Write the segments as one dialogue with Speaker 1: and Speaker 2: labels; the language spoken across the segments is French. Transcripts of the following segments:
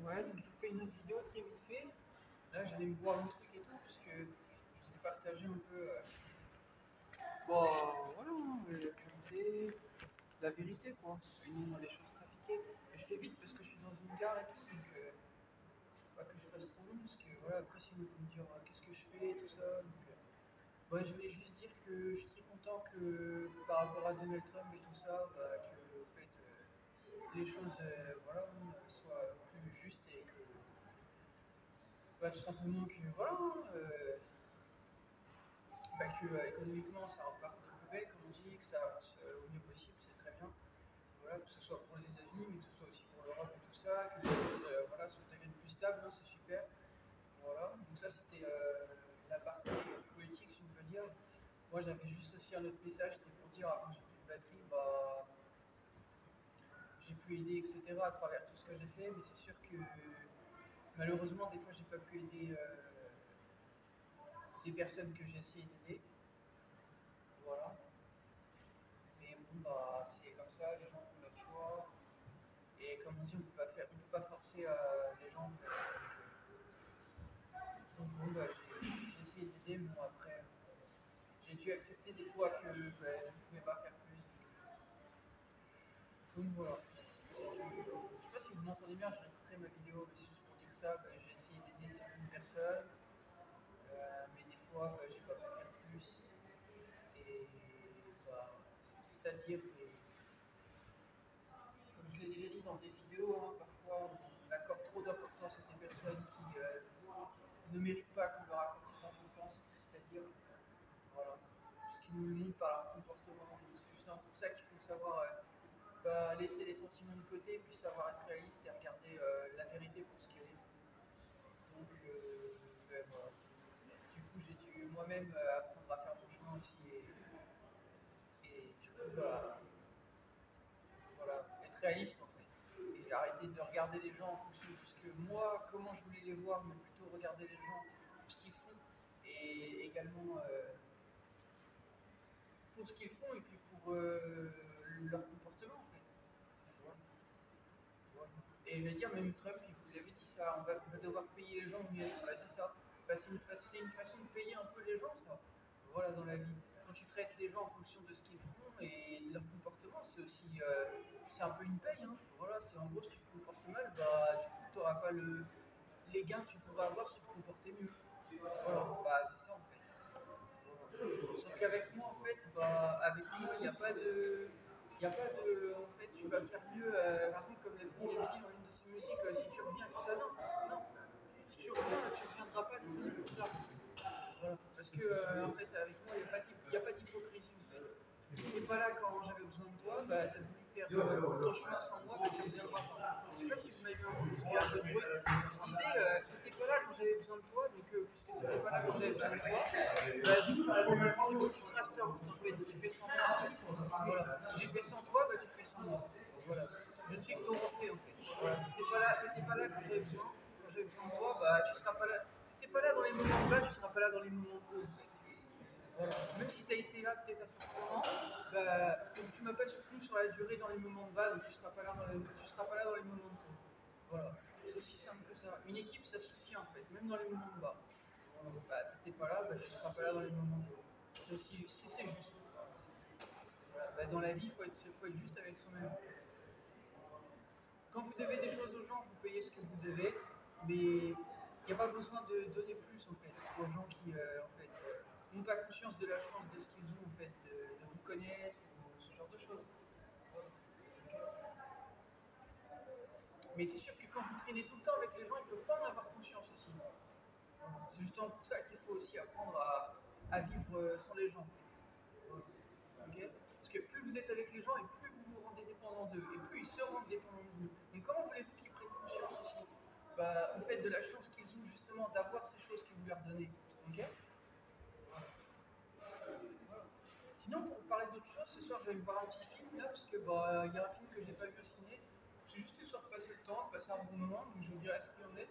Speaker 1: Ouais, donc je vous fais une autre vidéo très vite fait. Là, j'allais me voir un truc et tout, puisque je vous ai partagé un peu bon, voilà, l'actualité, la vérité, quoi. Et non les choses trafiquées. Et je fais vite parce que je suis dans une gare et tout, donc pas que je fasse trop long, parce que voilà, après, sinon, vous me dire qu'est-ce que je fais, tout ça. Donc, ouais, je voulais juste dire que je suis très content que par rapport à Donald Trump et tout ça, bah, que en fait, les choses voilà, soient plus justes et que bah, tout simplement que voilà, bah, que économiquement ça reparte de plus belle, comme on dit, que ça avance au mieux possible, c'est très bien. Voilà, que ce soit pour les États-Unis, mais que ce soit aussi pour l'Europe et tout ça, que les choses voilà, deviennent plus stables, hein, c'est super. Voilà, donc ça c'était la partie politique, si on peut dire. Moi j'avais juste aussi un autre message, c'était pour dire, avant j'ai plus de batterie, bah, j'ai pu aider, etc. à travers tout ce que j'ai fait, mais c'est sûr que malheureusement, des fois, j'ai pas pu aider des personnes que j'ai essayé d'aider. Voilà. Mais bon, bah, c'est comme ça, les gens font leur choix. Et comme on dit, on peut pas forcer les gens. En fait. Donc bon, bah, j'ai essayé d'aider, mais bon, après, j'ai dû accepter des fois que bah, je ne pouvais pas faire plus. Donc voilà. Je sais pas si vous m'entendez bien, j'ai réécouté ma vidéo, mais c'est juste pour dire ça, bah, j'ai essayé d'aider certaines personnes, mais des fois, j'ai pas pu faire plus. Et bah, c'est triste à dire, mais comme je l'ai déjà dit dans des vidéos, hein, parfois on accorde trop d'importance à des personnes qui ne méritent pas qu'on leur accorde cette importance, c'est triste à dire. Voilà. Ce qu'ils nous le montrent par leur comportement. Donc c'est justement pour ça qu'il faut savoir bah, laisser les sentiments de côté, puis savoir être réaliste et regarder la vérité pour ce qu'elle est. Donc ben, voilà. Du coup j'ai dû moi-même apprendre à faire mon chemin aussi et du coup bah, voilà, être réaliste en fait. Et arrêter de regarder les gens en fonction de ce que moi, comment je voulais les voir, mais plutôt regarder les gens pour ce qu'ils font et également pour ce qu'ils font et puis pour leur comportement en fait. Voilà. Voilà. Et je vais dire, même Trump, il vous l'avait dit ça, on va devoir payer les gens au mieux. Bah, c'est ça. Bah, c'est une façon de payer un peu les gens, ça. Voilà, dans la vie. Quand tu traites les gens en fonction de ce qu'ils font et de leur comportement, c'est aussi, c'est un peu une paye. Hein. Voilà, c'est en gros, si tu te comportes mal, bah, du coup, tu n'auras pas les gains que tu pourras avoir si tu te comportais mieux. Voilà, bah, c'est ça en fait. Sauf qu'avec moi, en fait, bah, avec moi, il n'y a pas de. Il n'y a pas de. En fait, tu vas faire mieux. Par exemple, comme il avait dit dans une de ses musiques, si tu reviens, tout ça, non. Non. Si tu reviens, tu ne reviendras pas des années plus tard. Voilà. Parce que, en fait, avec moi, il n'y a pas d'hypocrisie, en fait. Tu n'étais pas là quand j'avais besoin de toi, bah, tu as voulu faire ton chemin sans moi, bah, tu ne reviendras pas. Je ne sais pas si vous m'avez entendu, parce qu'il y a un peu de bruit. Je disais, tu n'étais pas là quand j'avais besoin de toi, donc puisque tu n'étais pas là quand j'avais besoin de toi, bah, du coup, tu traces ta route, en fait, tu fais sans moi. Voilà. J'ai fait sans toi, bah, tu fais sans moi. Voilà. Je ne suis que ton reflet, en fait. Voilà. Tu n'étais pas là quand j'avais besoin. Quand j'avais besoin de toi, bah, tu seras pas là. Si tu n'es pas là dans les moments de bas, tu ne seras pas là dans les moments de haut, en fait. Voilà. Même si tu as été là peut-être à certains moments, bah, comme tu m'as pas soutenu sur la durée dans les moments de bas, donc tu seras pas là tu seras pas là dans les moments de haut. Voilà. C'est aussi simple que ça. Une équipe, ça se soutient en fait, même dans les moments de bas. Voilà. Bah, t'étais pas là, bah, tu seras pas là dans les moments de haut. C'est aussi, c'est juste. Voilà. Bah, dans la vie, faut être juste avec soi-même. Quand vous devez des choses aux gens, vous payez ce que vous devez, mais il n'y a pas besoin de donner plus en fait aux gens qui en fait n'ont pas conscience de la chance de ce qu'ils ont en fait de vous connaître ou ce genre de choses. Voilà. Ok. Mais c'est sûr que quand vous traînez tout le temps avec les gens, ils ne peuvent pas en avoir conscience aussi. Voilà. C'est justement pour ça qu'il faut aussi apprendre à vivre sans les gens. En fait. Voilà. Ok. Parce que plus vous êtes avec les gens et plus vous vous rendez dépendant d'eux et plus ils se rendent dépendants de vous. Donc comment voulez-vous qu'ils prennent conscience aussi bah, en fait de la chance qu'ils ont justement d'avoir ces choses que vous leur donnez. Ok. Voilà. Voilà. Sinon pour vous parler d'autre chose, ce soir je vais me voir un petit film là parce que bah il y a un film que j'ai pas vu au ciné. C'est juste histoire de passer le temps, de passer un bon moment, donc je vous dirai ce qu'il en est.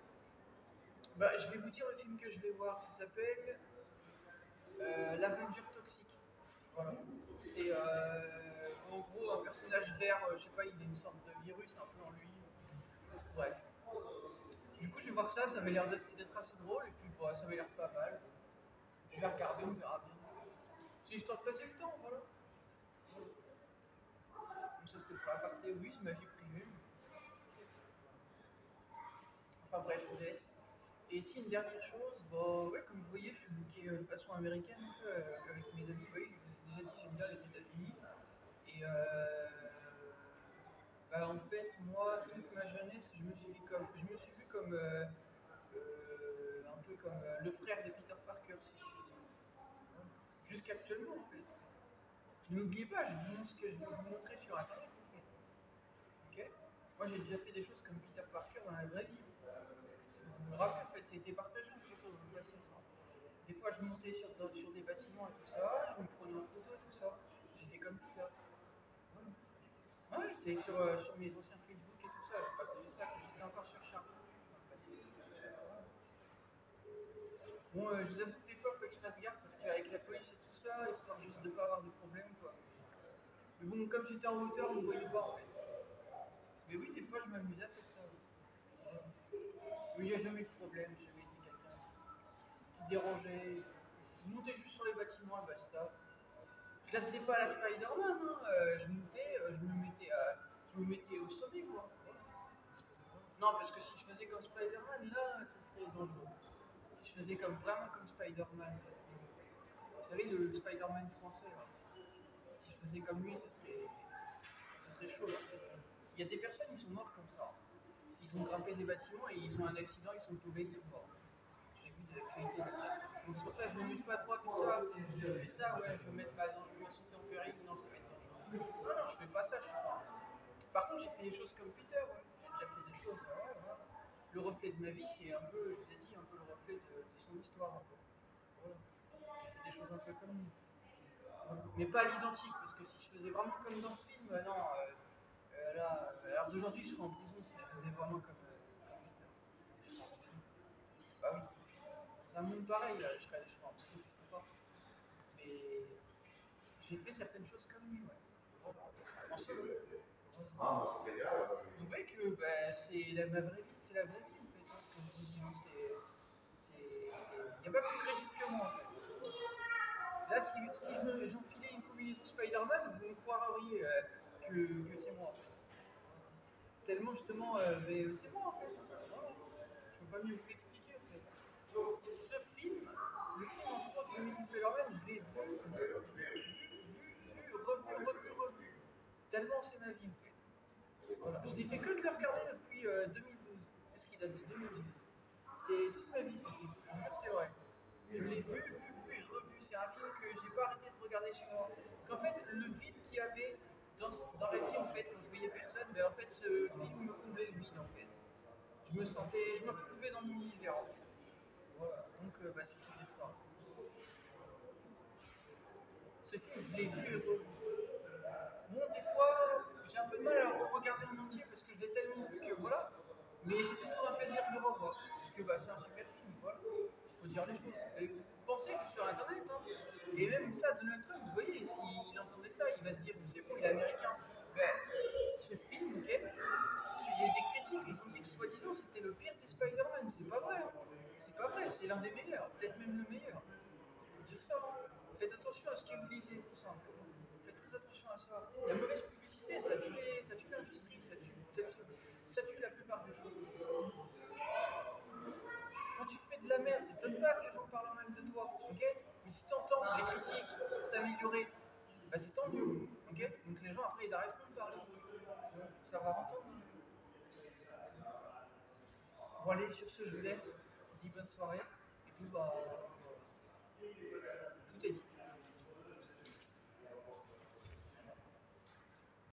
Speaker 1: Bah, je vais vous dire le film que je vais voir, ça s'appelle l'Avenger Toxique. Voilà. C'est en gros un personnage vert, je sais pas, il a une sorte de virus un peu en lui. Bref. voir ça, ça avait l'air d'être assez drôle, et puis bah, ça avait l'air pas mal. Je vais regarder, on verra bien. C'est histoire de passer le temps, voilà. Donc ça c'était pour la partie, oui, c'est ma vie privée. Enfin bref, je vous laisse. Et si une dernière chose, bah ouais, comme vous voyez, je suis booké de façon américaine un peu, avec mes amis. Oui, je vous ai déjà dit, j'aime bien les États-Unis. Et bah, en fait, moi, toute ma jeunesse, je me suis vu comme un peu comme le frère de Peter Parker, si je puis dire. Jusqu'actuellement, en fait. N'oubliez pas, je vous montre ce que je vais vous montrer sur Internet, en fait. Ok. Moi, j'ai déjà fait des choses comme Peter Parker dans la vraie vie. Je me rappelle, en fait, ça a été partagé en photo dans le passé, ça. Des fois, je montais sur des bâtiments et tout ça, je me prenais en photo et tout ça. J'ai fait comme Peter. Voilà. Ouais, c'est sur mes anciens Facebook et tout ça, j'ai partagé ça quand j'étais encore sur Chartres dans le passé. Bon, je vous avoue que des fois, il faut que je fasse gaffe parce qu'avec la police et tout ça, histoire juste de pas avoir de problème, quoi. Mais bon, comme j'étais en hauteur, on ne me voyait pas en fait. Mais oui, des fois, je m'amusais à faire ça. Oui. Voilà. Mais il n'y a jamais eu de problème, j'ai jamais été quelqu'un qui dérangeait. Je montais juste sur les bâtiments et basta. Je la faisais pas à la Spider-Man, hein. Je me mettais au sommet, quoi. Non, parce que si je faisais comme Spider-Man, là, ce serait dangereux. Si je faisais vraiment comme Spider-Man, vous savez, le Spider-Man français, là. Si je faisais comme lui, ce serait chaud, là. Il y a des personnes, ils sont morts comme ça. Ils ont grimpé des bâtiments et ils ont un accident, ils sont tombés, ils sont morts. J'ai vu des actualités là-dessus. Donc c'est pour ça que je m'amuse pas trop à faire ça. Si je fais ça, ouais, je vais mettre ma santé en péril, non, ça va être dangereux. Non, non, je fais pas ça, je suis pas. Par contre, j'ai fait des choses comme Peter, ouais. J'ai déjà fait des choses, ouais, voilà. Le reflet de ma vie, c'est un peu, je vous ai dit, un peu le reflet de son histoire, un peu. Voilà. J'ai fait des choses un peu comme lui. Mais pas à l'identique, parce que si je faisais vraiment comme dans le film, non, là, à l'heure d'aujourd'hui, je serais en prison si je faisais vraiment comme Peter. Bah oui, dans un monde pareil, là, je serais en prison quelque part. Mais j'ai fait certaines choses comme lui, ouais. Voilà. En solo. Voilà. Vous voyez que bah, ma vraie vie, c'est la vraie vie en fait, hein, ce que je vous dis. Hein, il n'y a pas plus crédible que moi en fait. Là, si j'enfilais une combinaison Spider-Man, vous me croiriez que c'est moi en fait. Tellement justement, mais c'est moi en fait. Voilà. Je peux pas mieux vous l'expliquer en fait. Ce film, le film entre autres de Mrs. Spider-Man, je l'ai revu. Tellement c'est ma vie en fait. Voilà. Je n'ai fait que de le regarder depuis 2012, parce qu'il date de 2012. C'est toute ma vie ce film, je vous jure c'est vrai. Je l'ai vu et revu. C'est un film que j'ai pas arrêté de regarder chez moi. Parce qu'en fait, le vide qu'il y avait dans la vie, en fait, quand je voyais personne, ben, en fait, ce film me comblait le vide, en fait. Je me retrouvais dans mon univers, en fait. Voilà, donc bah, c'est pour dire ça. Ce film, je l'ai vu et revu. Bon, des fois, j'ai un peu de mal à le regarder en entier parce que je l'ai tellement vu que voilà. Mais c'est toujours un plaisir de le revoir. Parce que bah, c'est un super film, voilà. Faut dire les choses. Et vous pensez que sur internet, hein, et même ça, Donald Trump, vous voyez, s'il entendait ça, il va se dire, c'est bon, il est américain. Ben, ce film, ok, il y a des critiques, ils ont dit que soi-disant c'était le pire des Spider-Man. C'est pas vrai, hein. C'est pas vrai, c'est l'un des meilleurs, peut-être même le meilleur. C'est pour dire ça, hein. Faites attention à ce que vous lisez, tout ça. Faites très attention à ça. La mauvaise publicité, ça tue l'industrie, ça tue la plupart des choses. Quand tu fais de la merde, t'étonnes pas que les gens parlent mal de toi, ok? Mais si t'entends les critiques pour t'améliorer, bah c'est tant mieux, ok? Donc les gens après ils arrêteront de parler, pour savoir entendre. Bon allez, sur ce je vous laisse, je vous dis bonne soirée, et puis bah